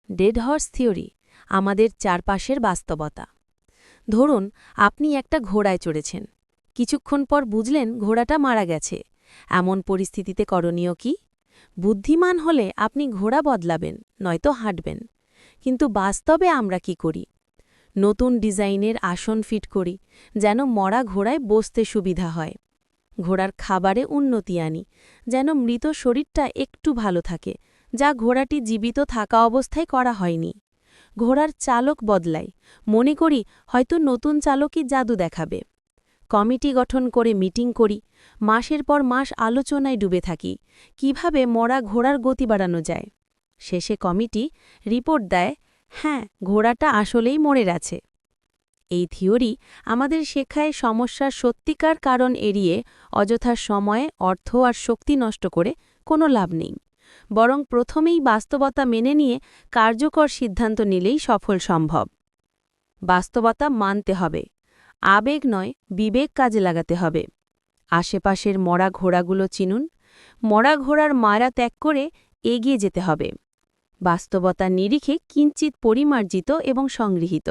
Dead horse theory, আমাদের চারপাশের বাস্তবতা। ধরুন, আপনি একটা ঘোড়ায় চড়েছেন। কিছুক্ষণ পর বুঝলেন ঘোড়াটা মারা গেছে। এমন পরিস্থিতিতে করণীয় কি? বুদ্ধিমান হলে আপনি ঘোড়া বদলাবেন, নয়তো হাঁটবেন। কিন্তু বাস্তবে আমরা কি করি? নতুন ডিজাইনের আসন ফিট করি, যেন মরা ঘোড়ায় বসতে সুবিধা হয়। ঘোড়ার খাবারে উন্নতি আনি, যেন মৃত শরীরটা একটু ভালো থাকে, যা ঘোড়াটি জীবিত থাকা অবস্থায় করা হয়নি। ঘোড়ার চালক বদলাই, মনে করি হয়তো নতুন চালকই জাদু দেখাবে। কমিটি গঠন করে মিটিং করি, মাসের পর মাস আলোচনায় ডুবে থাকি কিভাবে মরা ঘোড়ার গতি বাড়ানো যায়। শেষে কমিটি রিপোর্ট দেয়, হ্যাঁ, ঘোড়াটা আসলেই মরে আছে। এই থিওরি আমাদের শেখায় সমস্যার সত্যিকার কারণ এড়িয়ে অযথা সময়ে অর্থ আর শক্তি নষ্ট করে কোনো লাভ নেই, বরং প্রথমেই বাস্তবতা মেনে নিয়ে কার্যকর সিদ্ধান্ত নিলেই সফল সম্ভব। বাস্তবতা মানতে হবে, আবেগ নয় বিবেক কাজে লাগাতে হবে। আশেপাশের মরা ঘোড়াগুলো চিনুন, মরা ঘোড়ার মায়া ত্যাগ করে এগিয়ে যেতে হবে। বাস্তবতার নিরিখে কিঞ্চিত পরিমার্জিত এবং সংগৃহীত।